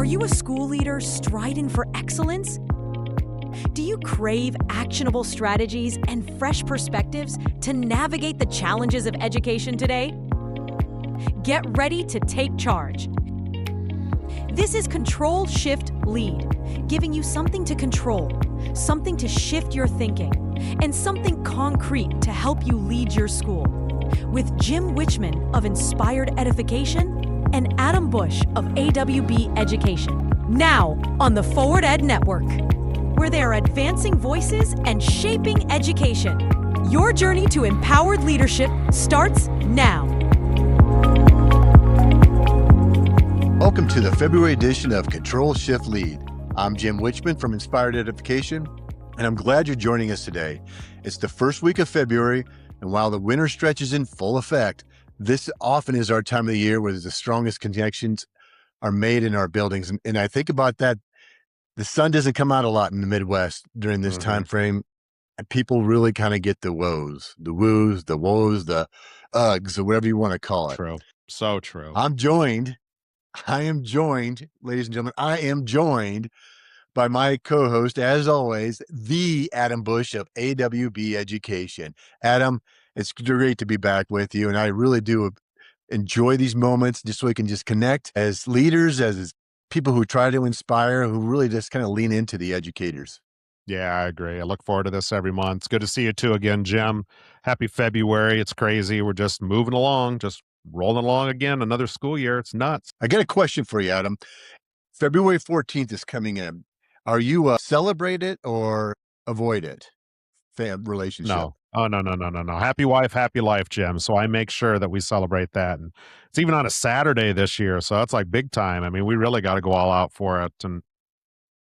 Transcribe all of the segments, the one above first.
Are you a school leader striding for excellence? Do you crave actionable strategies and fresh perspectives to navigate the challenges of education today? Get ready to take charge. This is Control, Shift, Lead, giving you something to control, something to shift your thinking, and something concrete to help you lead your school. With Jim Wichman of Inspired Edification and Adam Bush of AWB Education. Now on the Forward Ed Network, where they are advancing voices and shaping education. Your journey to empowered leadership starts now. Welcome to the February edition of Control, Shift, Lead. I'm Jim Wichman from Inspired Edification, and I'm glad you're joining us today. It's the first week of February, and while the winter stretch is in full effect, this often is our time of the year where the strongest connections are made in our buildings. And I think about that. The sun doesn't come out a lot in the Midwest during this time frame, and people really kind of get the woes, the woes, the uggs, or whatever you want to call it. True. So true. I am joined, ladies and gentlemen, I am joined by my co-host, as always, the Adam Bush of AWB Education. Adam, it's great to be back with you, and I really do enjoy these moments just so we can just connect as leaders, as people who try to inspire, who really just kind of lean into the educators. Yeah, I agree. I look forward to this every month. It's good to see you too again, Jim. Happy February. It's crazy. We're just moving along, just rolling along again. Another school year. It's nuts. I got a question for you, Adam. February 14th is coming in. Are you celebrate it or avoid it? Relationship? No. Oh, no. Happy wife, happy life, Jim. So I make sure that we celebrate that. And it's even on a Saturday this year. So that's like big time. I mean, we really got to go all out for it. And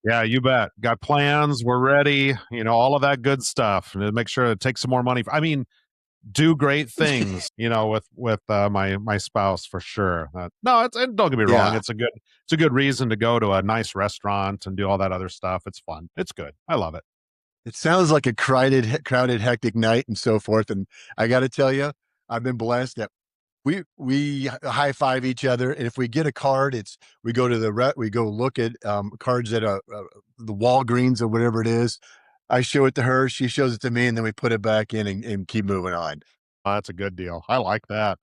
yeah, you bet. Got plans. We're ready. All of that good stuff. And make sure to take some more money. Do great things, with my spouse for sure. And don't get me wrong. It's a good reason to go to a nice restaurant and do all that other stuff. It's fun. It's good. I love it. It sounds like a crowded, hectic night and so forth. And I got to tell you, I've been blessed that we high five each other. And if we get a card, we go to we go look at cards at the Walgreens or whatever it is. I show it to her, she shows it to me, and then we put it back in and keep moving on. Oh, that's a good deal. I like that.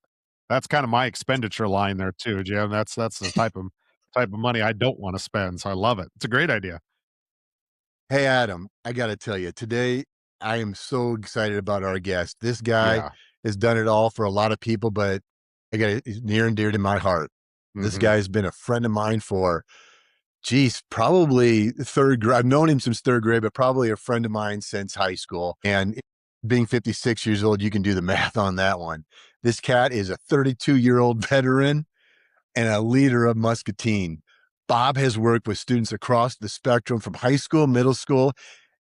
That's kind of my expenditure line there too, Jim. That's the type of money I don't want to spend. So I love it. It's a great idea. Hey, Adam, I got to tell you, today I am so excited about our guest. This guy has done it all for a lot of people, but it's near and dear to my heart. This guy's been a friend of mine for probably third grade. I've known him since third grade, but probably a friend of mine since high school. And being 56 years old, you can do the math on that one. This cat is a 32-year-old veteran and a leader of Muscatine. Bob has worked with students across the spectrum from high school, middle school,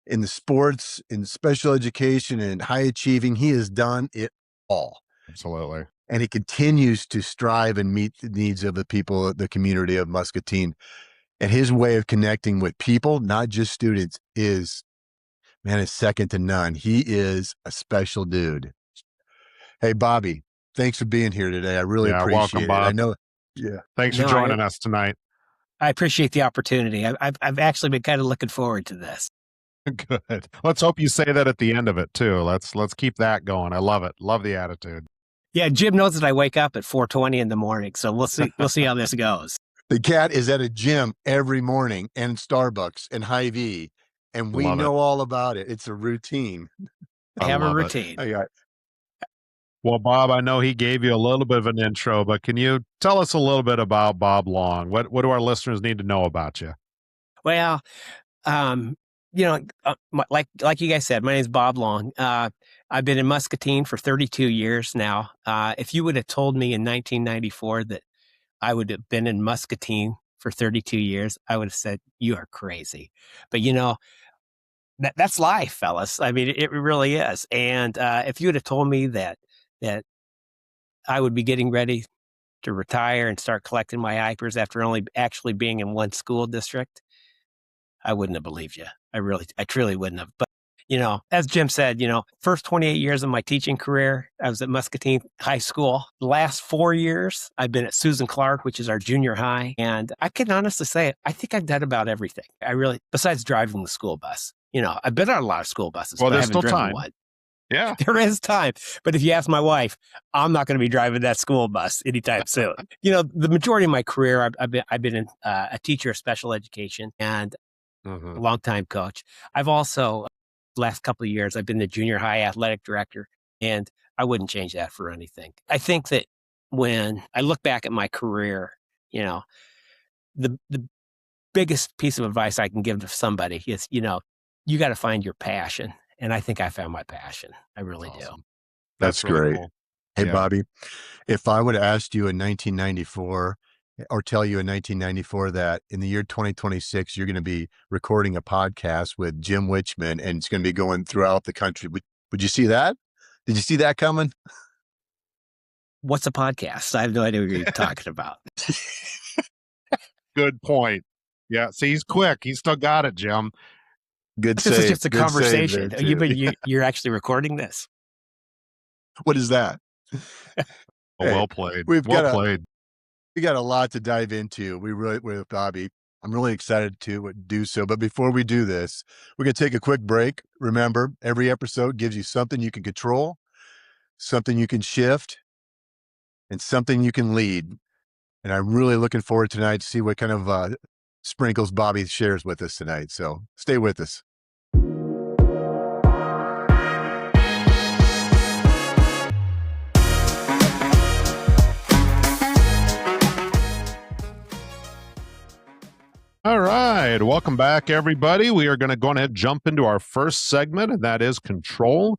in the sports, in special education, and high achieving. He has done it all. Absolutely. And he continues to strive and meet the needs of the people, the community of Muscatine. And his way of connecting with people, not just students, is second to none. He is a special dude. Hey, Bobby, thanks for being here today. I really appreciate welcome, it. Bob. I know. Thanks for joining us tonight. I appreciate the opportunity. I've actually been kind of looking forward to this. Good. Let's hope you say that at the end of it too. Let's keep that going. I love it. Love the attitude. Yeah, Jim knows that I wake up at 4:20 in the morning, so we'll see how this goes. The cat is at a gym every morning and Starbucks and Hy-Vee, and we know all about it. It's a routine. I have a routine. Well, Bob, I know he gave you a little bit of an intro, but can you tell us a little bit about Bob Long? What do our listeners need to know about you? Well, like you guys said, my name is Bob Long. I've been in Muscatine for 32 years now. If you would have told me in 1994 that I would have been in Muscatine for 32 years, I would have said, you are crazy. But that's life, fellas. I mean, it really is. And if you would have told me that I would be getting ready to retire and start collecting my IPers after only actually being in one school district, I wouldn't have believed you. I truly wouldn't have. But as Jim said, first 28 years of my teaching career, I was at Muscatine High School. The last 4 years, I've been at Susan Clark, which is our junior high. And I can honestly say, I think I've done about everything. Besides driving the school bus. I've been on a lot of school buses, but I haven't driven one. Yeah. There is time. But if you ask my wife, I'm not going to be driving that school bus anytime soon. The majority of my career, I've been a teacher of special education and a longtime coach. I've also, last couple of years, I've been the junior high athletic director, and I wouldn't change that for anything. I think that when I look back at my career, the biggest piece of advice I can give to somebody is, you got to find your passion. And I think I found my passion. I really do. That's really great. Cool. Hey, yeah. Bobby, if I would have asked you in 1994 or tell you in 1994 that in the year 2026, you're going to be recording a podcast with Jim Wichman and it's going to be going throughout the country, would you see that? Did you see that coming? What's a podcast? I have no idea what you're talking about. Good point. Yeah. See, he's quick. He's still got it, Jim. Good This save. is just a Good conversation. You're actually recording this. What is that? Well played. We got a lot to dive into. With Bobby. I'm really excited to do so. But before we do this, we're going to take a quick break. Remember, every episode gives you something you can control, something you can shift, and something you can lead. And I'm really looking forward tonight to see what kind of sprinkles Bobby shares with us tonight. So stay with us. All right. Welcome back, everybody. We are going to go ahead and jump into our first segment, and that is control.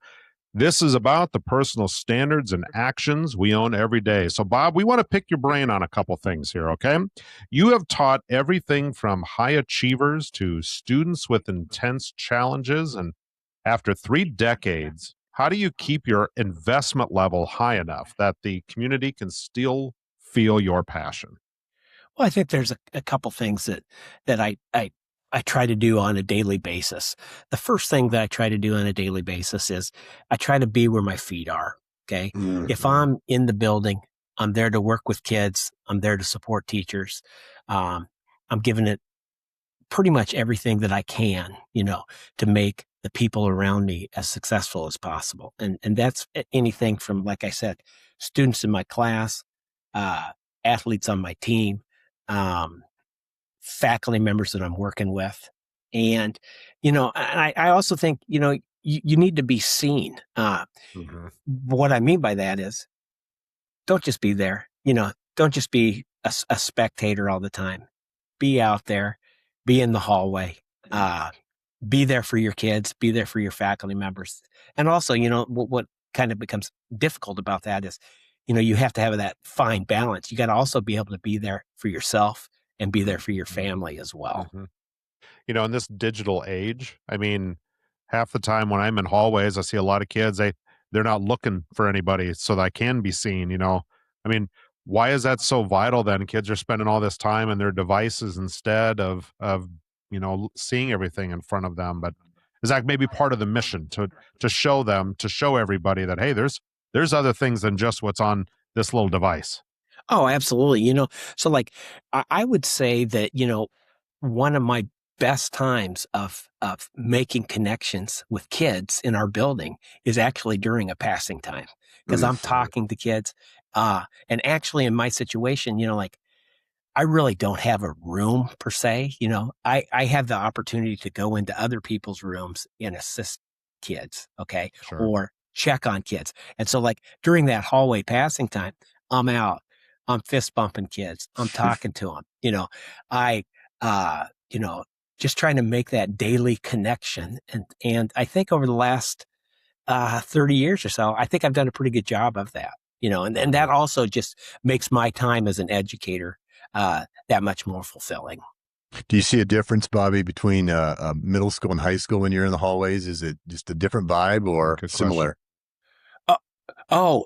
This is about the personal standards and actions we own every day. So, Bob, we want to pick your brain on a couple things here, okay? You have taught everything from high achievers to students with intense challenges. And after 3 decades, how do you keep your investment level high enough that the community can still feel your passion? Well, I think there's a couple things that I try to do on a daily basis. The first thing that I try to do on a daily basis is I try to be where my feet are. Okay. Mm-hmm. If I'm in the building, I'm there to work with kids. I'm there to support teachers. I'm giving it pretty much everything that I can, to make the people around me as successful as possible. And that's anything from, like I said, students in my class, athletes on my team, faculty members that I'm working with. And, I also think, you need to be seen. What I mean by that is don't just be there, don't just be a spectator all the time. Be out there, be in the hallway, be there for your kids, be there for your faculty members. And also, what kind of becomes difficult about that is, you have to have that fine balance. You got to also be able to be there for yourself and be there for your family as well. In this digital age, I mean, half the time when I'm in hallways, I see a lot of kids, they're not looking for anybody so that I can be seen, I mean, why is that so vital then? Kids are spending all this time in their devices instead of seeing everything in front of them. But is that maybe part of the mission to show everybody that, hey, there's other things than just what's on this little device? Oh, absolutely. So like I would say that, one of my best times of making connections with kids in our building is actually during a passing time, because I'm talking to kids. And actually in my situation, I really don't have a room per se. I have the opportunity to go into other people's rooms and assist kids. Okay. Sure. Or check on kids. And so like during that hallway passing time, I'm out, I'm fist bumping kids, I'm talking to them, just trying to make that daily connection. And I think over the last 30 years or so, I think I've done a pretty good job of that, and that also just makes my time as an educator that much more fulfilling. Do you see a difference, Bobby, between middle school and high school when you're in the hallways? Is it just a different vibe or similar?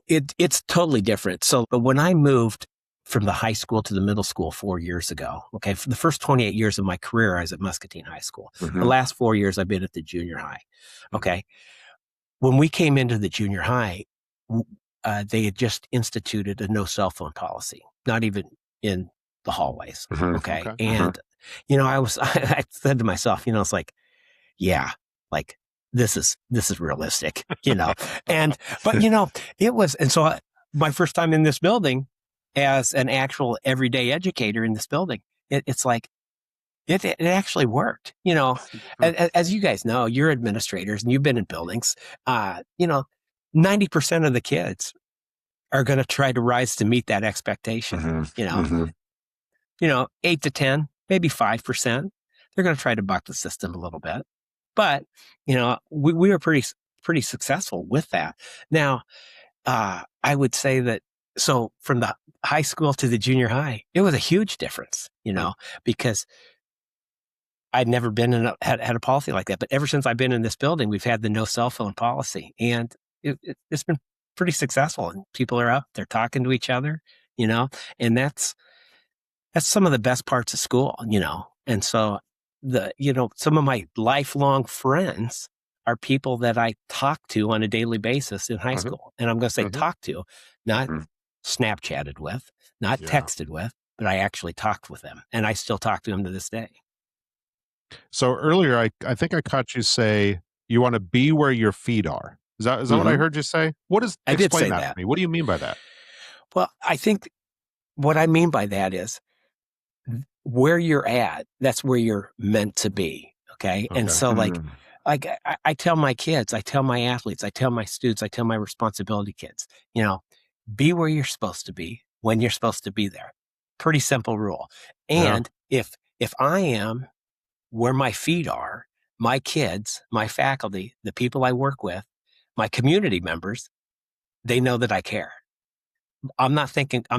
It's totally different. So when I moved from the high school to the middle school 4 years ago. Okay. For the first 28 years of my career, I was at Muscatine High School. The last 4 years, I've been at the junior high. Okay. When we came into the junior high, they had just instituted a no cell phone policy, not even in the hallways. Okay. And, I said to myself, it's like, yeah, like this is realistic, but it was. And so my first time in this building as an actual everyday educator in this building, it's like, it actually worked, as you guys know, you're administrators and you've been in buildings, 90% of the kids are going to try to rise to meet that expectation, 8 to 10, maybe 5%. They're going to try to buck the system a little bit, but, we were pretty successful with that. Now, I would say that, so from the high school to the junior high, it was a huge difference, because I'd never been had a policy like that. But ever since I've been in this building, we've had the no cell phone policy, and it's been pretty successful. And people are up, they're talking to each other, and that's some of the best parts of school, And so some of my lifelong friends are people that I talk to on a daily basis in high school. And I'm going to say talk to, not Snapchatted with, not texted with, but I actually talked with them, and I still talk to them to this day. So earlier, I think I caught you say you want to be where your feet are. Is that what I heard you say? I did say that to me. What do you mean by that? Well, I think what I mean by that is where you're at, that's where you're meant to be. Okay. And so like I tell my kids, I tell my athletes, I tell my students, I tell my responsibility kids, be where you're supposed to be when you're supposed to be there. Pretty simple rule. And if I am where my feet are, my kids, my faculty, the people I work with, my community members, they know that I care. I'm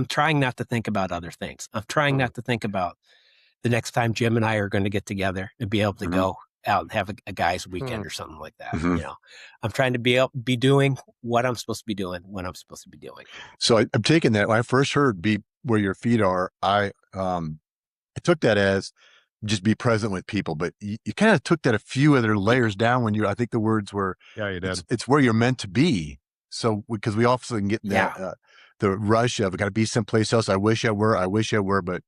trying not to think about other things. I'm trying not to think about the next time Jim and I are going to get together and be able to go out and have a guy's weekend or something like that. I'm trying to be doing what I'm supposed to be doing when I'm supposed to be doing. So I'm taking that. When I first heard "be where your feet are," I took that as just be present with people, but you kind of took that a few other layers down when I think the words were, you did. It's where you're meant to be. So because we often get that the rush of, I got to be someplace else. I wish I were, but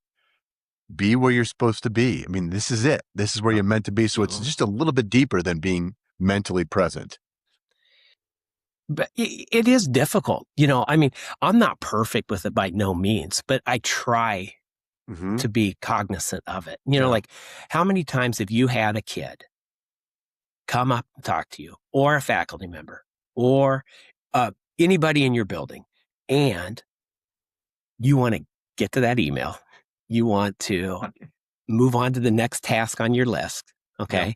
be where you're supposed to be. I mean, this is it. This is where you're meant to be. So it's just a little bit deeper than being mentally present. But it is difficult. I mean, I'm not perfect with it by no means, but I try to be cognizant of it. Like how many times have you had a kid come up and talk to you, or a faculty member, or anybody in your building, and you want to get to that email, you want to move on to the next task on your list, okay?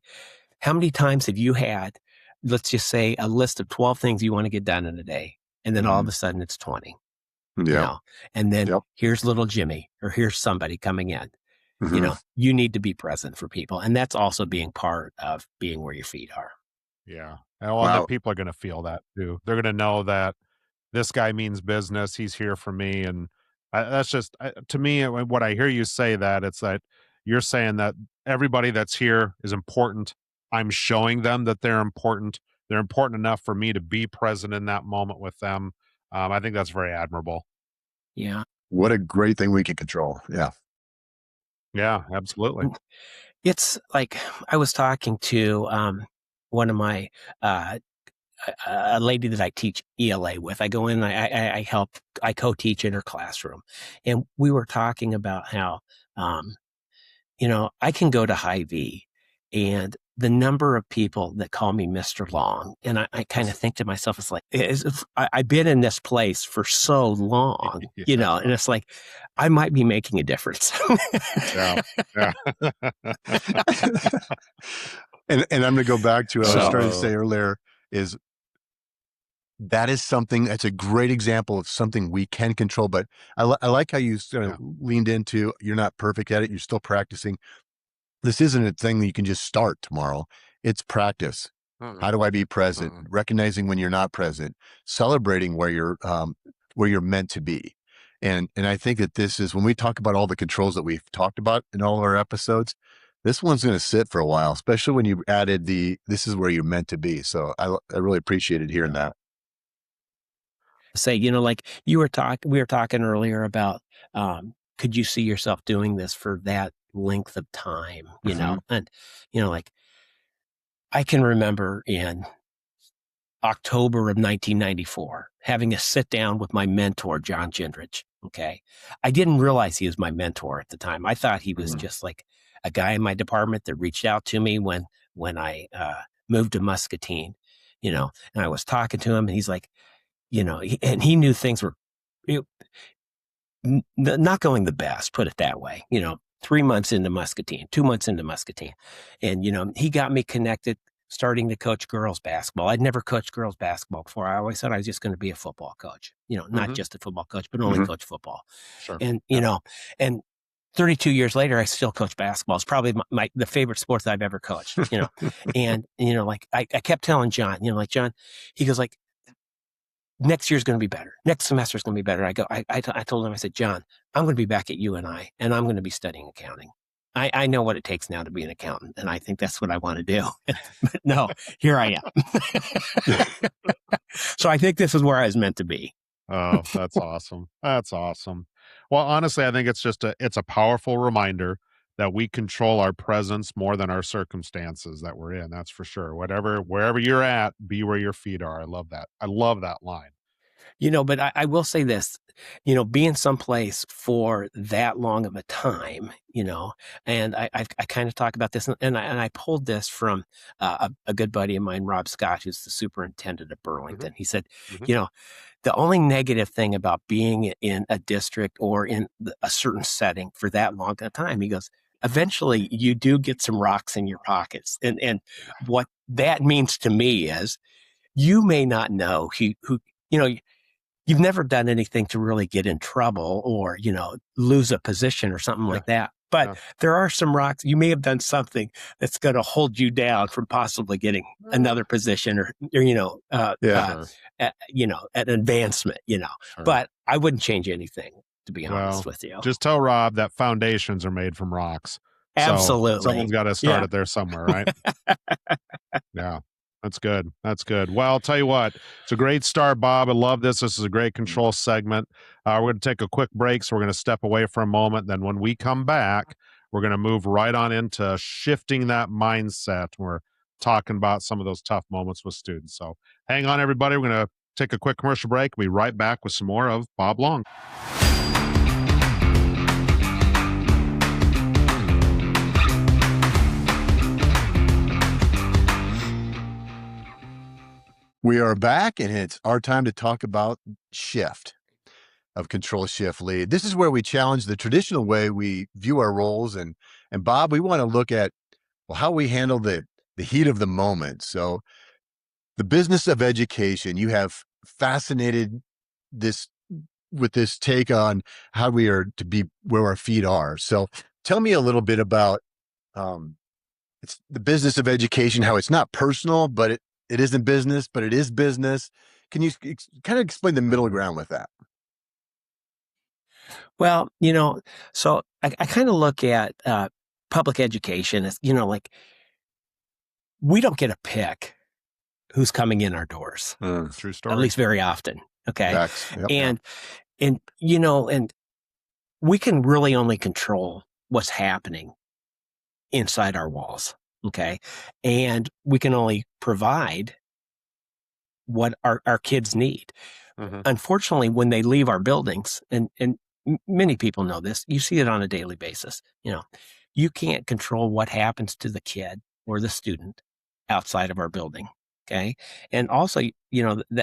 How many times have you had, let's just say, a list of 12 things you want to get done in a day, and then all of a sudden it's 20? And then here's little Jimmy, or here's somebody coming in. You need to be present for people. And that's also being part of being where your feet are. Yeah. And people are going to feel that too. They're going to know that this guy means business. He's here for me. And that's just, to me, what I hear you say, that it's that you're saying that everybody that's here is important. I'm showing them that they're important. They're important enough for me to be present in that moment with them. I think that's very admirable. Yeah. What a great thing we can control. Yeah. Yeah, absolutely. It's like, I was talking to one of my, a lady that I teach ELA with. I go in, I co-teach in her classroom. And we were talking about how, I can go to Hy-Vee, and the number of people that call me Mr. Long, and I kind of think to myself, it's like, I've been in this place for so long, and it's like, I might be making a difference. And I'm going to go back to what I was trying to say earlier, is that is something that's a great example of something we can control. But I like how you sort of leaned into, you're not perfect at it, you're still practicing. This isn't a thing that you can just start tomorrow. It's practice. How do I be present? Recognizing when you're not present, celebrating where you're meant to be. And I think that this is, when we talk about all the controls that we've talked about in all of our episodes, this one's going to sit for a while, especially when you added this is where you're meant to be. So I really appreciated hearing that. Say, like we were talking earlier about, could you see yourself doing this for that length of time, and, like I can remember in October of 1994, having a sit down with my mentor, John Gendrich. Okay. I didn't realize he was my mentor at the time. I thought he was just like a guy in my department that reached out to me when I moved to Muscatine, and I was talking to him and he's like, and he knew things were not going the best, put it that way, 3 months into Muscatine, 2 months into Muscatine. And, he got me connected, starting to coach girls basketball. I'd never coached girls basketball before. I always thought I was just going to be a football coach, not just a football coach, but only coach football. Sure. And, and 32 years later, I still coach basketball. It's probably the favorite sport that I've ever coached, and, like I kept telling John, John, he goes like, next year's going to be better. Next semester is going to be better. I told him, I said, John, I'm going to be back at UNI and I'm going to be studying accounting. I know what it takes now to be an accountant, and I think that's what I want to do. But no, here I am. So I think this is where I was meant to be. Oh, that's awesome. That's awesome. Well, honestly, I think it's a powerful reminder that we control our presence more than our circumstances that we're in. That's for sure. Wherever you're at, be where your feet are. I love that. I love that line. But I will say this, being someplace for that long of a time, and I kind of talk about this, and I pulled this from a good buddy of mine, Rob Scott, who's the superintendent of Burlington. He said, the only negative thing about being in a district or in a certain setting for that long a time, he goes, eventually you do get some rocks in your pockets. And what that means to me is you may not know who you've never done anything to really get in trouble or, lose a position or something like that. But there are some rocks. You may have done something that's going to hold you down from possibly getting another position or an advancement, Sure. But I wouldn't change anything, to be honest with you. Just tell Rob that foundations are made from rocks. Absolutely. So someone's got to start it there somewhere, right? Yeah. That's good. That's good. Well, I'll tell you what, it's a great start, Bob. I love this. This is a great control segment. We're going to take a quick break, so we're going to step away for a moment. Then when we come back, we're going to move right on into shifting that mindset. We're talking about some of those tough moments with students. So hang on, everybody. We're going to take a quick commercial break. We'll be right back with some more of Bob Long. We are back, and it's our time to talk about shift of control shift lead. This is where we challenge the traditional way we view our roles. And Bob, we want to look at how we handle the heat of the moment. So the business of education, you have fascinated with this take on how we are to be where our feet are. So tell me a little bit about it's the business of education, how it's not personal, but it isn't business, but it is business. Can you kind of explain the middle ground with that? Well, so I kind of look at public education as, like we don't get a pick who's coming in our doors. True story. At least very often. Okay. Yep. And we can really only control what's happening inside our walls. Okay. And we can only provide what our kids need. Unfortunately, when they leave our buildings, and many people know this, you see it on a daily basis. You can't control what happens to the kid or the student outside of our building. Okay. And also,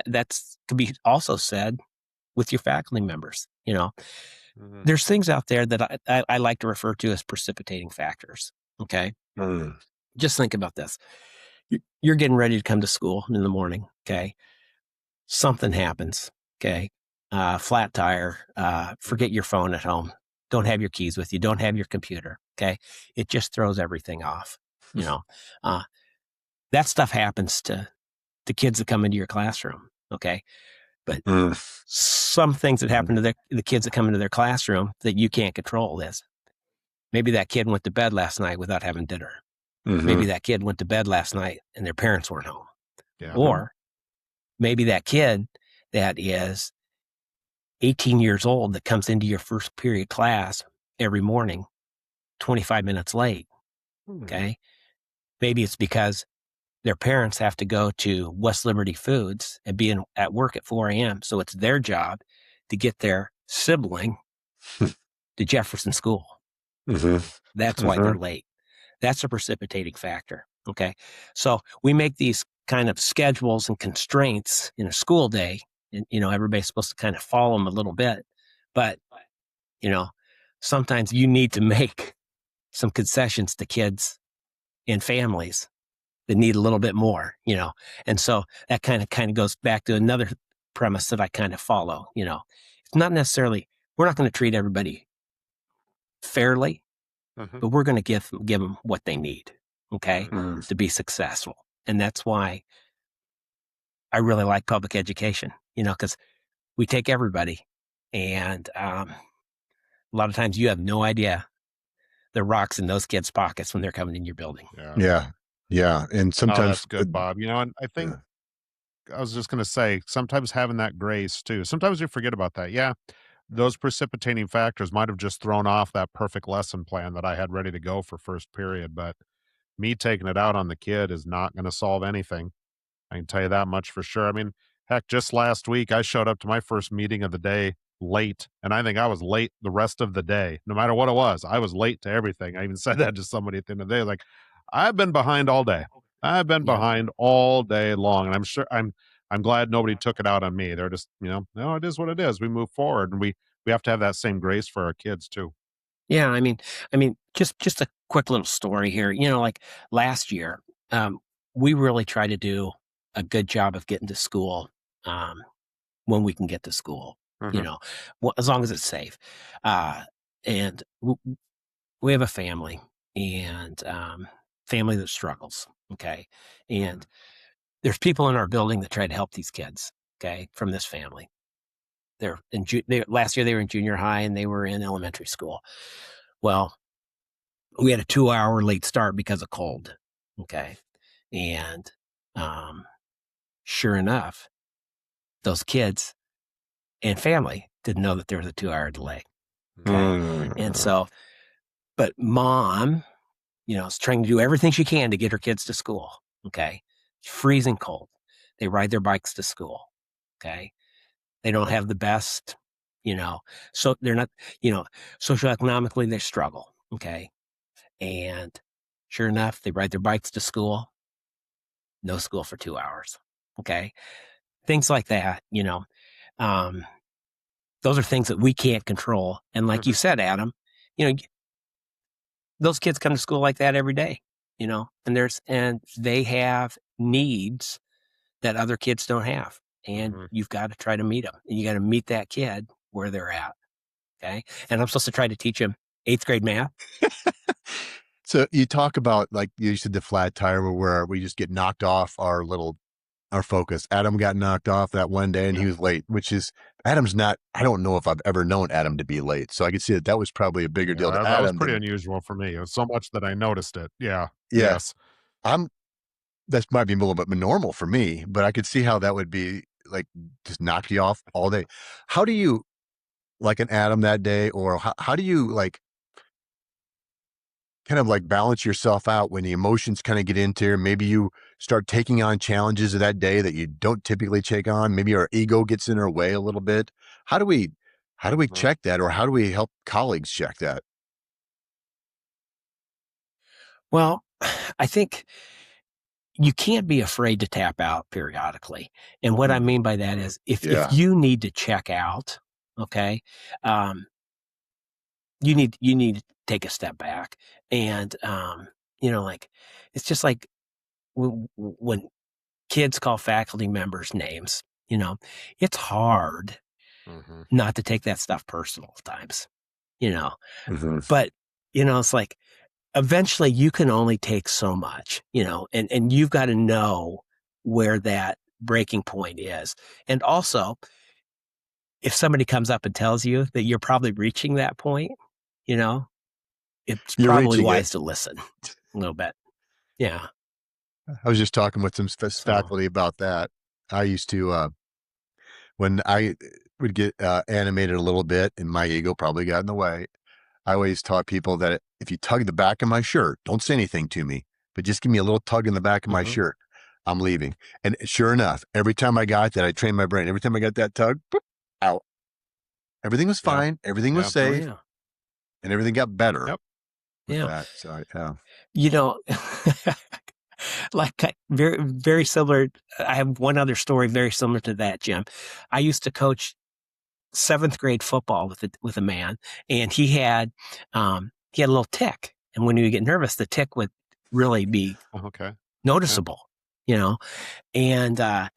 that's could be also said with your faculty members. There's things out there that I like to refer to as precipitating factors. Okay. Just think about this. You're getting ready to come to school in the morning. Okay. Something happens. Okay. Flat tire, forget your phone at home. Don't have your keys with you. Don't have your computer. Okay. It just throws everything off. That stuff happens to kids that come into your classroom. Okay. But some things that happen to the kids that come into their classroom that you can't control is maybe that kid went to bed last night without having dinner. Maybe that kid went to bed last night and their parents weren't home. Yeah. Or maybe that kid that is 18 years old that comes into your first period class every morning, 25 minutes late. Okay. Maybe it's because their parents have to go to West Liberty Foods and be at work at 4 a.m. So it's their job to get their sibling to Jefferson School. That's why they're late. That's a precipitating factor. Okay. So we make these kind of schedules and constraints in a school day, and, everybody's supposed to kind of follow them a little bit. But, sometimes you need to make some concessions to kids and families that need a little bit more, and so that kind of goes back to another premise that I kind of follow. It's not necessarily, we're not going to treat everybody fairly, but we're going to give them what they need, okay, to be successful. And that's why I really like public education, because we take everybody, and a lot of times you have no idea the rocks in those kids' pockets when they're coming in your building. Yeah. And sometimes that's good, Bob. And I think I was just going to say, sometimes having that grace too. Sometimes you forget about that. Yeah. Those precipitating factors might have just thrown off that perfect lesson plan that I had ready to go for first period, but me taking it out on the kid is not going to solve anything. I can tell you that much for sure. I mean, heck, just last week, I showed up to my first meeting of the day late, and I think I was late the rest of the day. No matter what it was, I was late to everything. I even said that to somebody at the end of the day, like, I've been behind all day. I've been behind all day long, and I'm glad nobody took it out on me. They're just, no, it is what it is. We move forward, and we have to have that same grace for our kids too. Yeah, I mean, just a quick little story here. Like last year, we really try to do a good job of getting to school when we can get to school. As long as it's safe. And we have a family, and family that struggles. Okay, and there's people in our building that try to help these kids. Okay, from this family. Last year they were in junior high and they were in elementary school. Well, we had a 2-hour late start because of cold. Okay. And sure enough, those kids and family didn't know that there was a 2-hour delay. Okay. And so, but mom, is trying to do everything she can to get her kids to school. Okay. It's freezing cold. They ride their bikes to school. Okay. They don't have the best, so they're not, socioeconomically they struggle. Okay. And sure enough, they ride their bikes to school. No school for 2 hours. Okay. Things like that, those are things that we can't control. And like you said, Adam, those kids come to school like that every day, and they have needs that other kids don't have. And you've got to try to meet them, and you got to meet that kid where they're at. Okay. And I'm supposed to try to teach him 8th grade math. So you talk about, like you said, the flat tire where we just get knocked off our focus. Adam got knocked off that one day and he was late, which is Adam's not, I don't know if I've ever known Adam to be late. So I could see that was probably a bigger deal to Adam. That was pretty unusual for me. It was so much that I noticed it. Yeah. Yes. That might be a little bit normal for me, but I could see how that would be like just knock you off all day. How do you like an Adam that day, or how do you like kind of like balance yourself out when the emotions kind of get into here? Maybe you start taking on challenges of that day that you don't typically take on. Maybe our ego gets in our way a little bit. How do we check that, or how do we help colleagues check that? Well, I think you can't be afraid to tap out periodically. And what I mean by that is if you need to check out, okay, you need to take a step back. And, like, it's just like when kids call faculty members names, it's hard not to take that stuff personal at times, but, it's like, eventually you can only take so much, and you've got to know where that breaking point is. And also, if somebody comes up and tells you that you're probably reaching that point, it's probably wise to listen a little bit. Yeah. I was just talking with some faculty about that. I used to, when I would get animated a little bit and my ego probably got in the way, I always taught people that if you tug the back of my shirt, don't say anything to me, but just give me a little tug in the back of my shirt, I'm leaving. And sure enough, every time I got that, I trained my brain. Every time I got that tug, boop, out. Everything was fine. Everything was safe. And everything got better. With that. So, like very, very similar. I have one other story very similar to that, Jim. I used to coach 7th grade football with a man, and he had a little tick. And when he would get nervous, the tick would really be noticeable, and I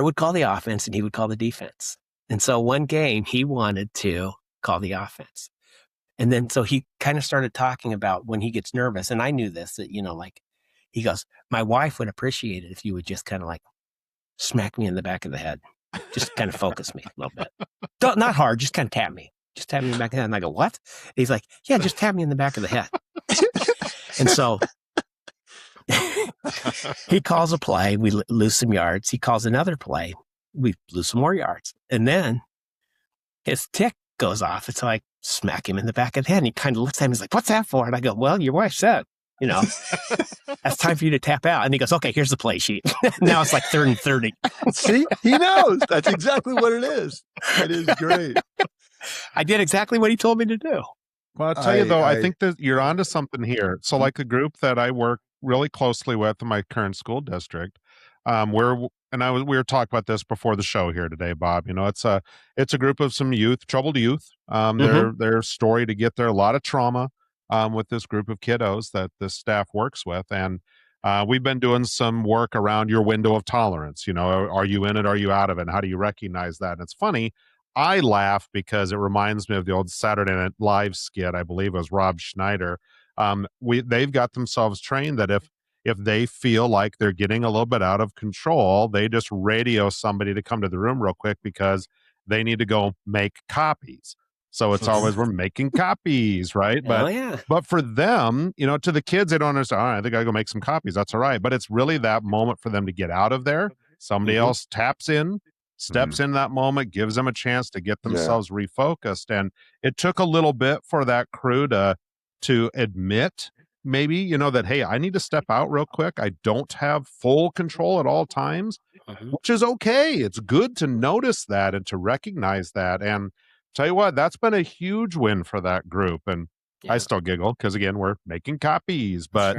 would call the offense and he would call the defense. And so one game he wanted to call the offense. And then, so he kind of started talking about when he gets nervous. And I knew this, that, he goes, my wife would appreciate it if you would just kind of like smack me in the back of the head. Just kind of focus me a little bit. Not hard, just kind of tap me. Just tap me in the back of the head. And I go, what? And he's like, yeah, just tap me in the back of the head. And so he calls a play. We lose some yards. He calls another play. We lose some more yards. And then his tick goes off. It's like, smack him in the back of the head. And he kind of looks at me. He's like, what's that for? And I go, well, your wife said, that's time for you to tap out. And he goes, okay, here's the play sheet. Now it's like 3rd and 30. See, he knows. That's exactly what it is. It is great. I did exactly what he told me to do. Well, I'll tell you though, I think that you're onto something here. So like the group that I work really closely with in my current school district, we were talking about this before the show here today, Bob. It's a group of some troubled youth. Their story to get there, a lot of trauma with this group of kiddos that the staff works with. And we've been doing some work around your window of tolerance. Are you in it? Are you out of it? And how do you recognize that? And it's funny. I laugh because it reminds me of the old Saturday Night Live skit. I believe it was Rob Schneider. They've got themselves trained that if they feel like they're getting a little bit out of control, they just radio somebody to come to the room real quick because they need to go make copies. So it's always, we're making copies, right? But for them, to the kids, they don't understand, all right, I think I gotta go make some copies. That's all right. But it's really that moment for them to get out of there. Somebody else taps in, steps in that moment, gives them a chance to get themselves refocused. And it took a little bit for that crew to admit maybe, that, hey, I need to step out real quick. I don't have full control at all times, which is okay. It's good to notice that and to recognize that. And tell you what, that's been a huge win for that group. And I still giggle because, again, we're making copies, but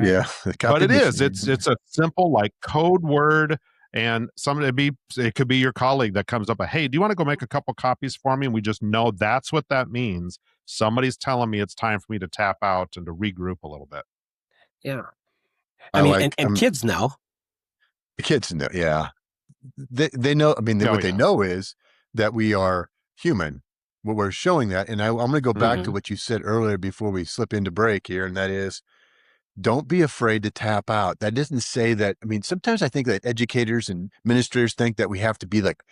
but it is. It's a simple like code word. And it could be your colleague that comes up, hey, do you want to go make a couple copies for me? And we just know that's what that means. Somebody's telling me it's time for me to tap out and to regroup a little bit. Yeah. I mean, and kids know. The kids know, yeah. They know, I mean, what they know is that we are human. What we're showing that, and I'm going to go back to what you said earlier before we slip into break here, and that is, don't be afraid to tap out. That doesn't say that. I mean, sometimes I think that educators and administrators think that we have to be like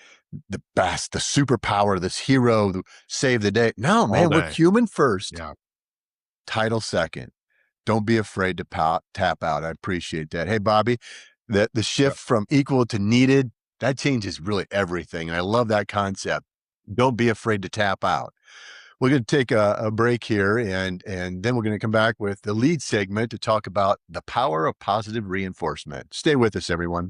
the best, the superpower, this hero, save the day. No, man, we're human first. Yeah. Title second. Don't be afraid to tap out. I appreciate that. Hey, Bobby, the shift from equal to needed, that changes really everything. And I love that concept. Don't be afraid to tap out. We're going to take a break here, and then we're going to come back with the lead segment to talk about the power of positive reinforcement. Stay with us, everyone.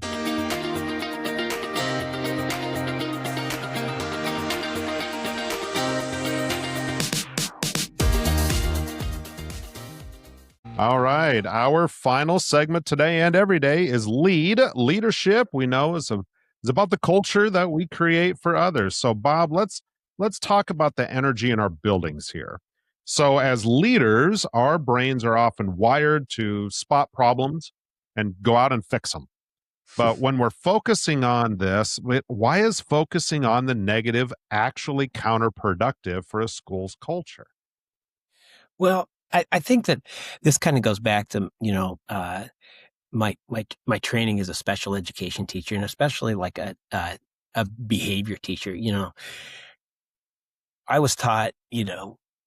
All right. Our final segment today and every day is leadership. We know is about the culture that we create for others. So, Bob, let's talk about the energy in our buildings here. So as leaders, our brains are often wired to spot problems and go out and fix them. But when we're focusing on this, why is focusing on the negative actually counterproductive for a school's culture? Well, I think that this kind of goes back to, my training as a special education teacher, and especially like a behavior teacher, I was taught,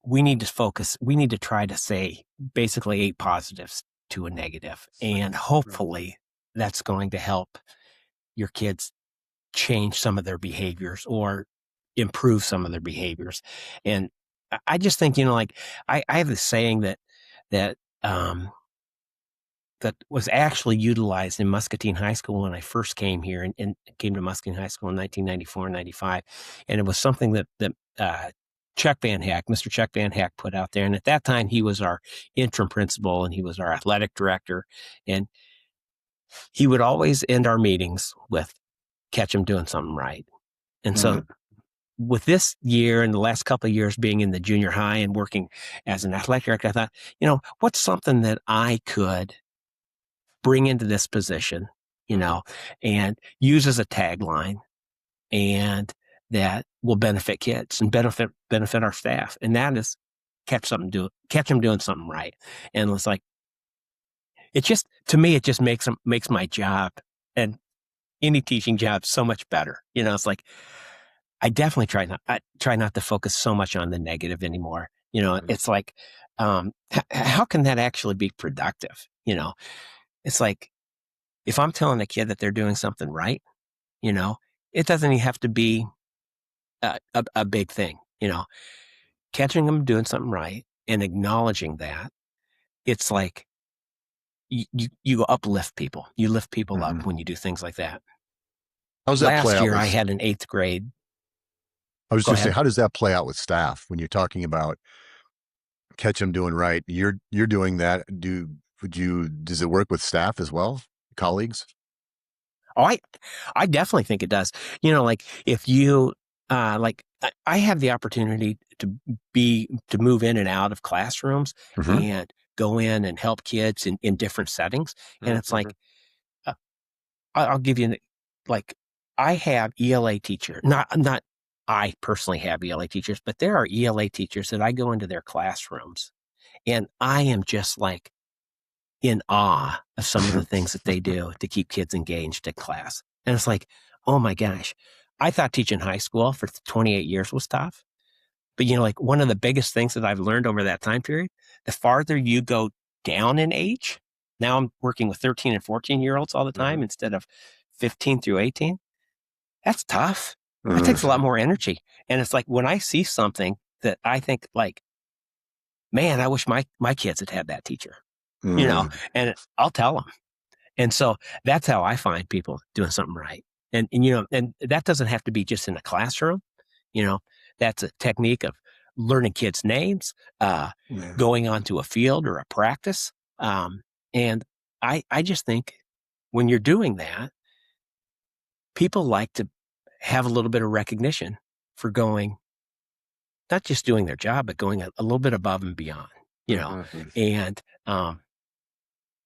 we need to focus, we need to try to say basically 8 positives to a negative. And hopefully that's going to help your kids change some of their behaviors or improve some of their behaviors. And I just think, like I have this saying that was actually utilized in Muscatine High School when I first came here and came to Muscatine High School in 1994 and 95. And it was something that Chuck Van Hack, Mr. Chuck Van Hack put out there. And at that time, he was our interim principal and he was our athletic director. And he would always end our meetings with, catch him doing something right. And so with this year and the last couple of years being in the junior high and working as an athletic director, I thought, what's something that I could bring into this position, and use as a tagline, and that will benefit kids and benefit our staff. And that is catch them doing something right. And it's like, to me, it just makes my job and any teaching job so much better. It's like, I definitely try not to focus so much on the negative anymore. It's like, how can that actually be productive? It's like, if I'm telling a kid that they're doing something right, it doesn't even have to be a big thing, catching them doing something right and acknowledging that. It's like you uplift people. You lift people up when you do things like that. How's that play out? Last year, I had an 8th grade. I was just saying, how does that play out with staff when you're talking about catch them doing right? You're doing that. Does it work with staff as well? Colleagues? Oh, I definitely think it does. Like if you, I have the opportunity to move in and out of classrooms and go in and help kids in different settings. And it's like, I'll give you, I have ELA teacher, not I personally have ELA teachers, but there are ELA teachers that I go into their classrooms and I am just like in awe of some of the things that they do to keep kids engaged in class. And it's like, oh my gosh, I thought teaching high school for 28 years was tough. But one of the biggest things that I've learned over that time period, the farther you go down in age, now I'm working with 13 and 14-year-olds all the time instead of 15 through 18. That's tough. That takes a lot more energy. And it's like when I see something that I think like, man, I wish my kids had had that teacher, and I'll tell them. And so that's how I find people doing something right. And that doesn't have to be just in a classroom. That's a technique of learning kids' names, going onto a field or a practice. And I just think when you're doing that, people like to have a little bit of recognition for going, not just doing their job, but going a little bit above and beyond, and I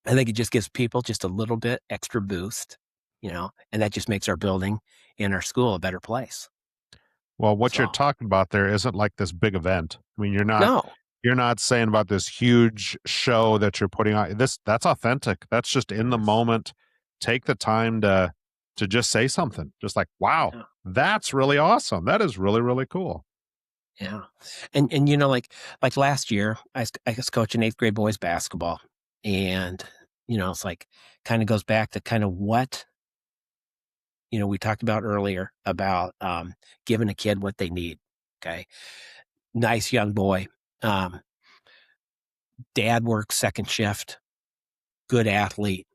think it just gives people just a little bit extra boost, and that just makes our building and our school a better place. Well, what you're talking about there isn't like this big event. I mean, you're not saying about this huge show that you're putting on. That's authentic. That's just in the moment. Take the time to just say something. Just like, wow, that's really awesome. That is really, really cool. Yeah. And like last year, I was coaching 8th grade boys basketball. And, it's like kind of goes back to kind of what, we talked about earlier about giving a kid what they need. Okay. Nice young boy. Dad works second shift, good athlete.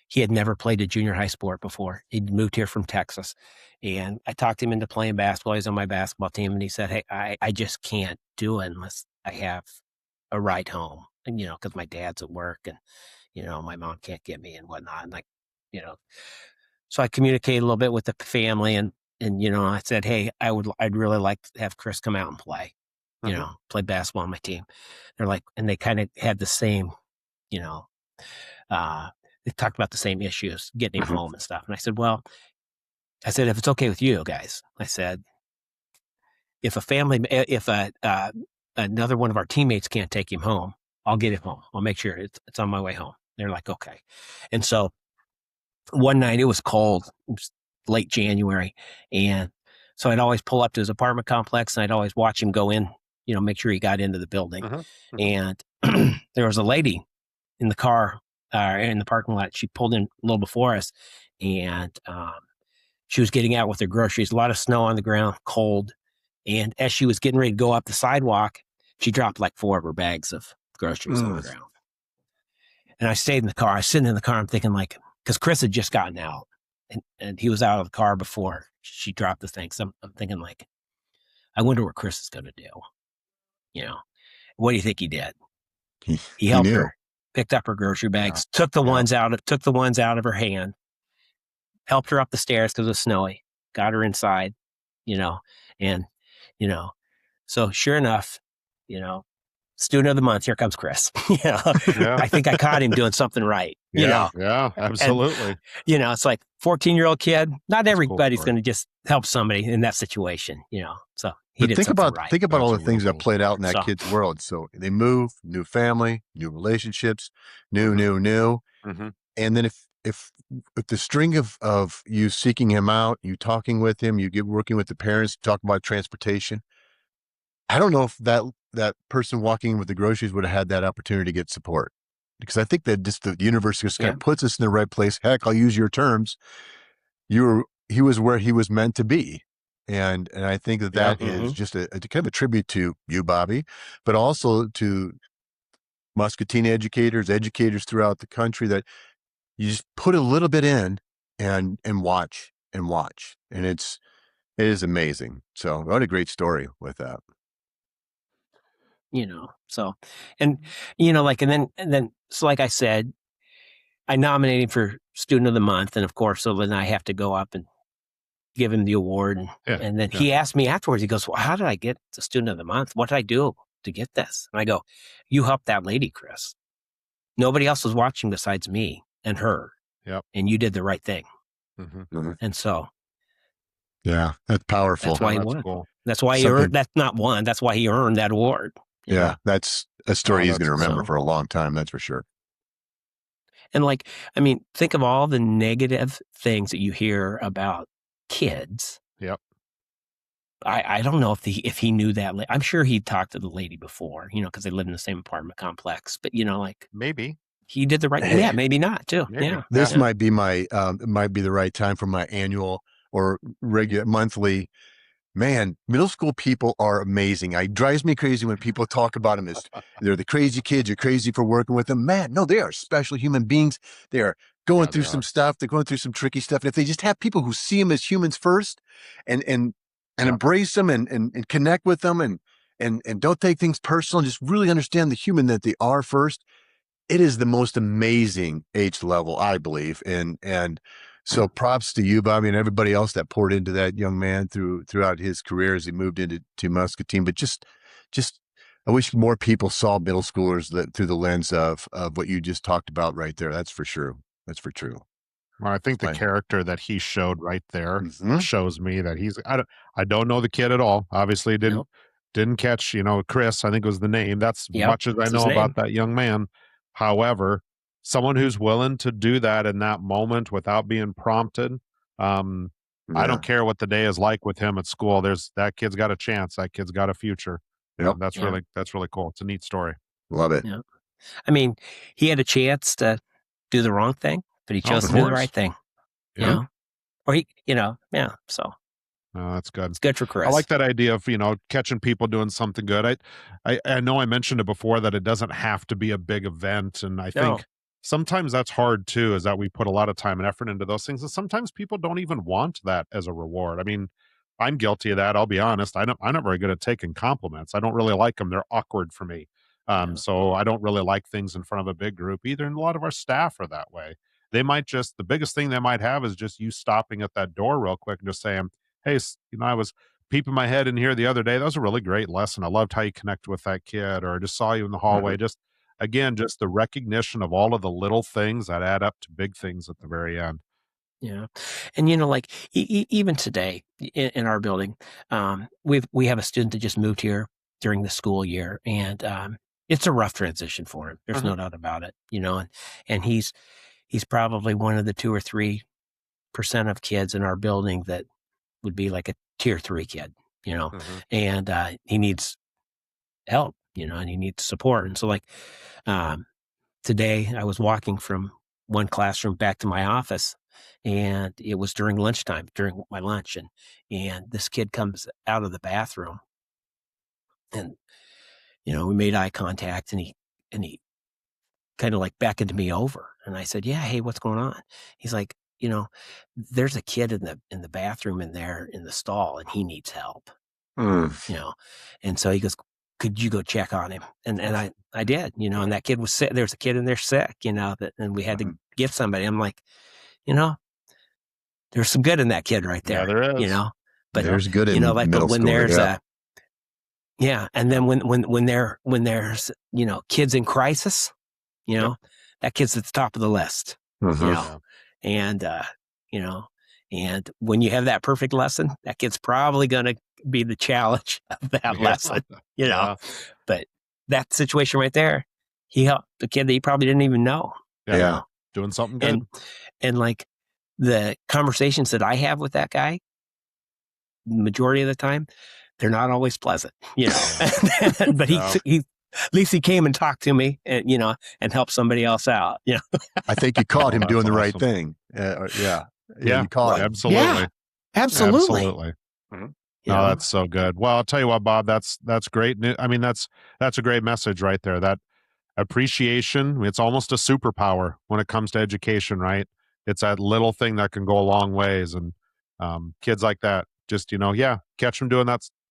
He had never played a junior high sport before. He'd moved here from Texas. And I talked him into playing basketball. He's on my basketball team. And he said, hey, I just can't do it unless I have a ride home. And, because my dad's at work and, my mom can't get me and whatnot. And so I communicated a little bit with the family and I said, hey, I'd really like to have Chris come out and play, play basketball on my team. They're like, and they kind of had the same, they talked about the same issues, getting him home and stuff. And I said, if it's okay with you guys, I said, if another one of our teammates can't take him home, I'll get him home. I'll make sure it's on my way home. They're like, okay. And so one night it was cold. It was late January. And so I'd always pull up to his apartment complex and I'd always watch him go in, make sure he got into the building. And there was a lady in the car, in the parking lot. She pulled in a little before us, and she was getting out with her groceries. A lot of snow on the ground, cold. And as she was getting ready to go up the sidewalk, she dropped like 4 of her bags of groceries on the ground. And I stayed in the car. I was sitting in the car. I'm thinking like, because Chris had just gotten out, and he was out of the car before she dropped the thing. So I'm thinking like, I wonder what Chris is going to do. What do you think he did? He helped her, picked up her grocery bags, took the ones out of her hand, helped her up the stairs because it was snowy, got her inside, and so sure enough, student of the month, here comes Chris. I think I caught him doing something right. Yeah, absolutely. And, it's like 14-year-old kid. Not everybody's going to just help somebody in that situation. So he did something right. Think about all the things that played out in that kid's world. So they move, new family, new relationships, new. And then if the string of you seeking him out, you talking with him, you get working with the parents, talk about transportation. I don't know if that person walking in with the groceries would have had that opportunity to get support, because I think that just the universe just kind of puts us in the right place. Heck, I'll use your terms. He was where he was meant to be. And I think that is just a kind of a tribute to you, Bobby, but also to Muscatine educators throughout the country, that you just put a little bit in and watch. And it is amazing. So what a great story with that. So, and then, so like I said, I nominated him for student of the month. And of course, so then I have to go up and give him the award. And then he asked me afterwards, he goes, well, how did I get the student of the month? What did I do to get this? And I go, you helped that lady, Chris. Nobody else was watching besides me and her. Yep. And you did the right thing. And so. Yeah, that's powerful. That's why he won. Cool. That's why he earned, that's not one. That's why he earned that award. Yeah, that's a story he's going to remember for a long time. That's for sure. And think of all the negative things that you hear about kids. Yep. I don't know if he knew that. I'm sure he talked to the lady before, because they live in the same apartment complex. But maybe he did the right thing. Yeah, maybe not too. Maybe. Yeah. This might be might be the right time for my annual or regular monthly. Man, middle school people are amazing. It drives me crazy when people talk about them as they're the crazy kids. You're crazy for working with them. Man, no, they are special human beings. They are going through some stuff. They're going through some tricky stuff. And if they just have people who see them as humans first and embrace them and connect with them and don't take things personal, just really understand the human that they are first, it is the most amazing age level, I believe. And so props to you, Bobby, and everybody else that poured into that young man throughout his career as he moved into Muscatine. But just I wish more people saw middle schoolers through the lens of what you just talked about right there. That's for sure. That's for true. Well, I think the character that he showed right there shows me that he's. I don't know the kid at all. Obviously, didn't catch. Chris, I think was the name. That's much as I know about that young man. However, someone who's willing to do that in that moment without being prompted. I don't care what the day is like with him at school. That kid's got a chance. That kid's got a future. Yep. That's really cool. It's a neat story. Love it. Yeah. He had a chance to do the wrong thing, but he chose to do the right thing. Yeah. Or so. Oh, that's good. It's good for Chris. I like that idea of, catching people doing something good. I know I mentioned it before that it doesn't have to be a big event. And I think sometimes that's hard too, is that we put a lot of time and effort into those things. And sometimes people don't even want that as a reward. I'm guilty of that. I'll be honest. I'm not very good at taking compliments. I don't really like them. They're awkward for me. So I don't really like things in front of a big group either. And a lot of our staff are that way. They might the biggest thing they might have is just you stopping at that door real quick and just saying, hey, I was peeping my head in here the other day. That was a really great lesson. I loved how you connect with that kid, or I just saw you in the hallway. Just the recognition of all of the little things that add up to big things at the very end. Yeah. And, even today in our building, we have a student that just moved here during the school year. And it's a rough transition for him. There's no doubt about it, and he's probably one of the 2 or 3% of kids in our building that would be like a tier 3 kid, and he needs help, and he needs support. And so like, today I was walking from one classroom back to my office, and it was during lunchtime, during my lunch. And this kid comes out of the bathroom, and, we made eye contact, and he kind of like beckoned me over, and I said, yeah, hey, what's going on? He's like, there's a kid in the bathroom in there in the stall, and he needs help. And so he goes, could you go check on him? And I did, and that kid was sick. There was a kid in there sick, and we had to get somebody. I'm like, there's some good in that kid right there. Yeah, there is. But there's good in like middle when school, there's and then when there's kids in crisis, that kid's at the top of the list. And and when you have that perfect lesson, that kid's probably going to be the challenge of that lesson, But that situation right there, he helped the kid that he probably didn't even know. Doing something good. And like the conversations that I have with that guy, majority of the time, they're not always pleasant, but he at least he came and talked to me, and and helped somebody else out. I think you caught him doing the right thing. You caught him. Absolutely. Absolutely. No, that's so good. Well, I'll tell you what, Bob, that's great. I mean, that's a great message right there. That appreciation, it's almost a superpower when it comes to education, right? It's that little thing that can go a long ways. And kids like that, just,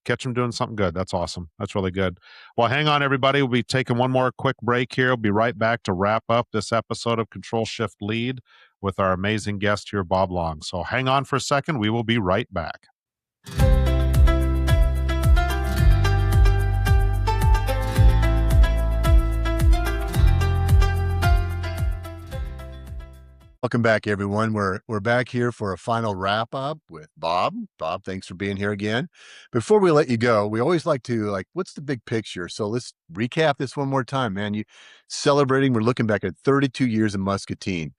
catch them doing something good. That's awesome. That's really good. Well, hang on, everybody. We'll be taking one more quick break here. We'll be right back to wrap up this episode of Control Shift Lead with our amazing guest here, Bob Long. So hang on for a second. We will be right back. Welcome back, everyone. We're back here for a final wrap up with Bob. Bob, thanks for being here again. Before we let you go, we always like to what's the big picture? So let's recap this one more time, man. We're looking back at 32 years in Muscatine.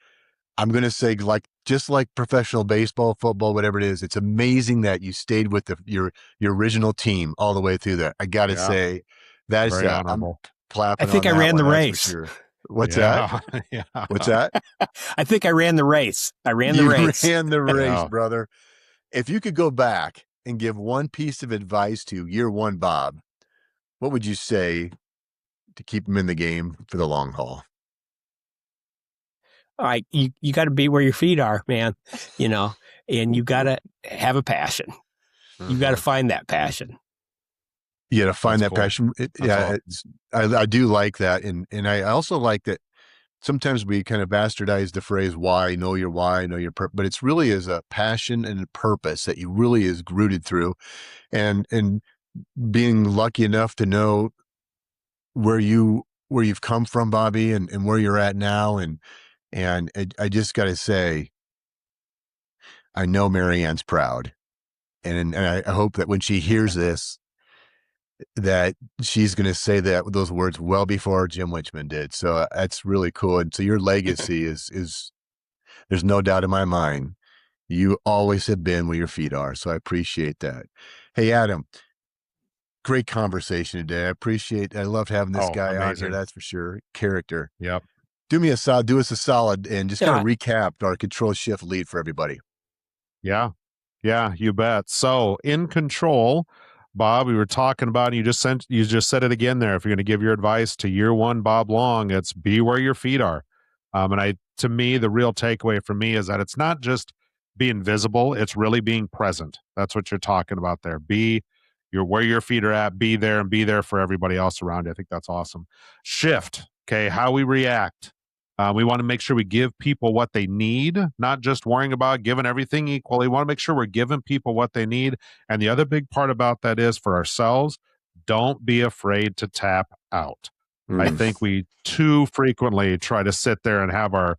I'm going to say, just like professional baseball, football, whatever it is, it's amazing that you stayed with your original team all the way through that. I got to say, that is honorable. I'm clapping. I think I ran the race. Sure. What's that? What's that? I think I ran the race. You ran the race, brother. If you could go back and give one piece of advice to year one Bob, what would you say to keep him in the game for the long haul? You got to be where your feet are, man, and you got to have a passion. You got to find that passion. You got to find that passion. I do like that. And I also like that sometimes we kind of bastardize the phrase, why, know your why, know your purpose, but it's really is a passion and a purpose that you really is rooted through. And being lucky enough to know where you've come from, Bobby, and where you're at now. And I just got to say, I know Mary Ann's proud. And I hope that when she hears this, that she's going to say those words well before Jim Winchman did. So that's really cool. And so your legacy is there's no doubt in my mind, you always have been where your feet are. So I appreciate that. Hey, Adam, great conversation today. I loved having this guy on here. That's for sure. Character. Yep. Do us a solid and just kind of recap our Control Shift Lead for everybody. Yeah, you bet. So in control, Bob, we were talking about, and you just said it again there. If you're going to give your advice to year one Bob Long, it's be where your feet are. To me, the real takeaway for me is that it's not just being visible; it's really being present. That's what you're talking about there. You're where your feet are at. Be there and be there for everybody else around you. I think that's awesome. Shift. Okay, how we react. We want to make sure we give people what they need, not just worrying about giving everything equally. We want to make sure we're giving people what they need. And the other big part about that is for ourselves, don't be afraid to tap out. I think we too frequently try to sit there and have our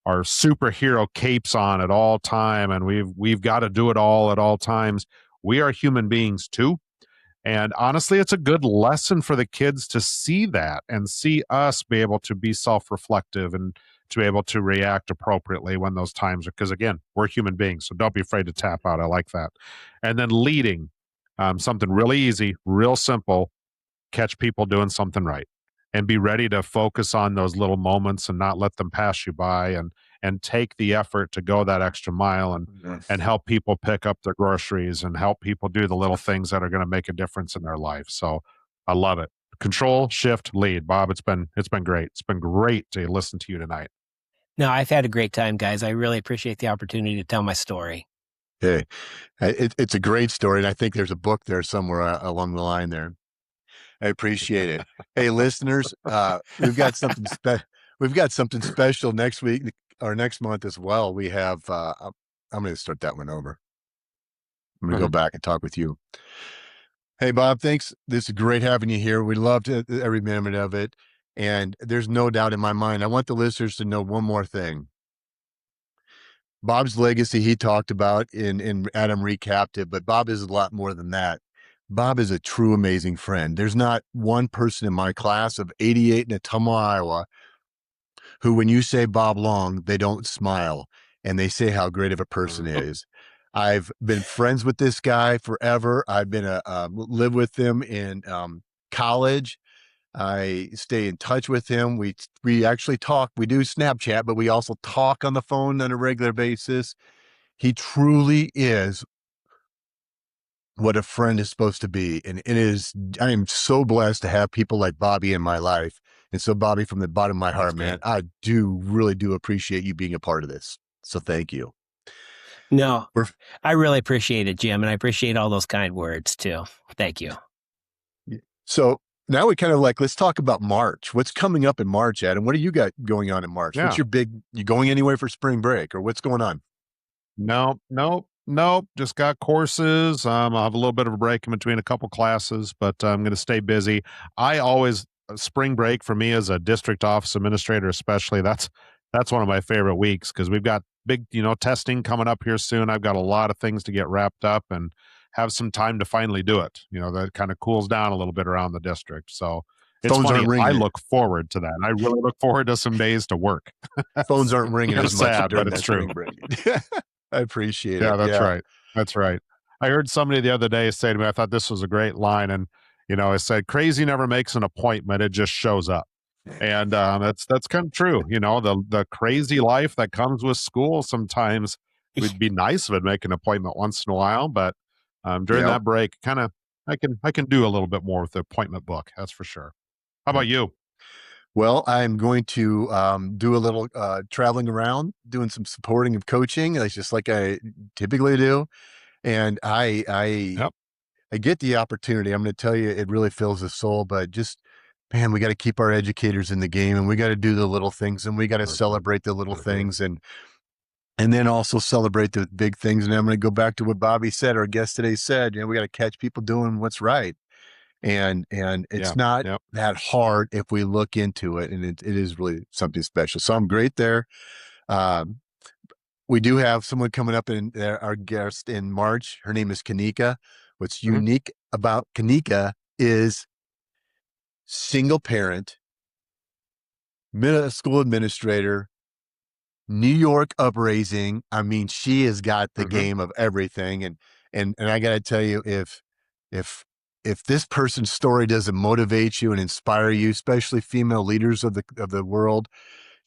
superhero capes on at all time, and we've got to do it all at all times. We are human beings too. And honestly, it's a good lesson for the kids to see that and see us be able to be self-reflective and to be able to react appropriately when those times are, because again, we're human beings. So don't be afraid to tap out. I like that. And then leading, something really easy, real simple, catch people doing something right and be ready to focus on those little moments and not let them pass you by, and take the effort to go that extra mile and help people pick up their groceries and help people do the little things that are going to make a difference in their life. So I love it. Control, shift, lead. Bob, it's been great. It's been great to listen to you tonight. No, I've had a great time, guys. I really appreciate the opportunity to tell my story. Hey, it's a great story, and I think there's a book there somewhere along the line there. I appreciate it. Hey, listeners, we've got something special next week or next month as well. We have I'm going to start that one over. I'm going to go back and talk with you. Hey, Bob, thanks. This is great having you here. We loved every minute of it. And there's no doubt in my mind, I want the listeners to know one more thing. Bob's legacy, he talked about in Adam recapped it, but Bob is a lot more than that. Bob is a true amazing friend. There's not one person in my class of 88 in Ottumwa, Iowa, who, when you say Bob Long, they don't smile and they say how great of a person he is. I've been friends with this guy forever. I've been live with him in college. I stay in touch with him. We actually talk. We do Snapchat, but we also talk on the phone on a regular basis. He truly is what a friend is supposed to be. And I am so blessed to have people like Bobby in my life. And so, Bobby, from the bottom of my heart, man, I really do appreciate you being a part of this. So thank you. No, I really appreciate it, Jim. And I appreciate all those kind words too. Thank you. So now we kind of let's talk about March. What's coming up in March, Adam? What do you got going on in March? What's your you going anywhere for spring break, or what's going on? Nope. Just got courses. I'll have a little bit of a break in between a couple classes, but I'm going to stay busy. Spring break for me as a district office administrator, especially, that's one of my favorite weeks because we've got big, testing coming up here soon. I've got a lot of things to get wrapped up and have some time to finally do it. That kind of cools down a little bit around the district. So it's funny. I look forward to that. I really look forward to some days to work. Phones aren't ringing as much sad, but it's true. I appreciate it. Yeah, that's right. That's right. I heard somebody the other day say to me, I thought this was a great line. And, it said, crazy never makes an appointment. It just shows up. And that's kind of true. The crazy life that comes with school, sometimes it'd be nice if it'd make an appointment once in a while. But during that break, I can do a little bit more with the appointment book. That's for sure. How about you? Well, I'm going to do a little traveling around, doing some supporting of coaching. That's just like I typically do. And I get the opportunity. I'm going to tell you, it really fills the soul, but just, man, we got to keep our educators in the game, and we got to do the little things, and we got to celebrate the little things, and then also celebrate the big things. And I'm going to go back to what Bobby said, our guest today said, we got to catch people doing what's right. And it's not that hard if we look into it, and it is really something special. So I'm great there. We do have someone coming up in our guest in March. Her name is Kanika. What's unique about Kanika is single parent, middle school administrator, New York upraising. I mean, she has got the game of everything. And I got to tell you, if this person's story doesn't motivate you and inspire you, especially female leaders of the world,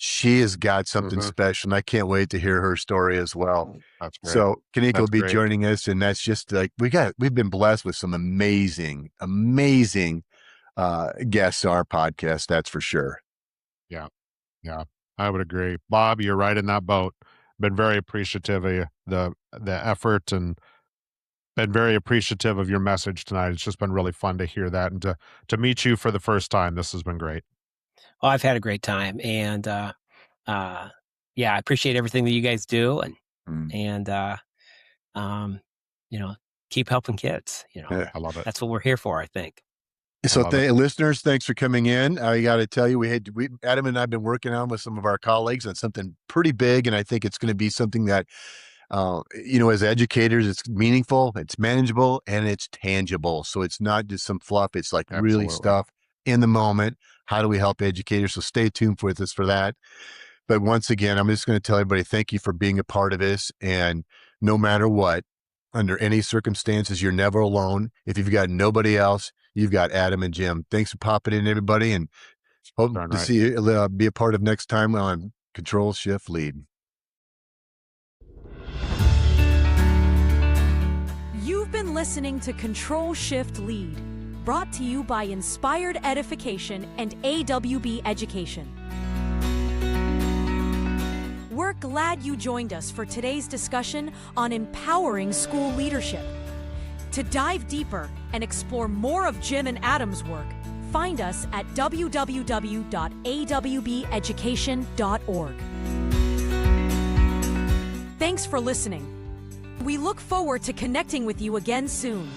she has got something special, and I can't wait to hear her story as well. That's great. So Kanika will be joining us, and that's just like we've been blessed with some amazing guests on our podcast. That's for sure. Yeah, I would agree. Bob, you're right in that boat. Been very appreciative of the effort, and been very appreciative of your message tonight. It's just been really fun to hear that and to meet you for the first time. This has been great. Well, I've had a great time, and I appreciate everything that you guys do, and keep helping kids. I love it. That's what we're here for, I think. So, listeners, thanks for coming in. I got to tell you, Adam and I have been working on with some of our colleagues on something pretty big, and I think it's going to be something that As educators, it's meaningful, it's manageable, and it's tangible. So it's not just some fluff. It's like really stuff in the moment. How do we help educators? So stay tuned with us for that. But once again, I'm just going to tell everybody, thank you for being a part of this. And no matter what, under any circumstances, you're never alone. If you've got nobody else, you've got Adam and Jim. Thanks for popping in, everybody. And hope to see you, be a part of next time on Control Shift Lead. You've been listening to Control Shift Lead, brought to you by Inspired Edification and AWB Education. We're glad you joined us for today's discussion on empowering school leadership. To dive deeper and explore more of Jim and Adam's work, find us at www.awbeducation.org. Thanks for listening. We look forward to connecting with you again soon.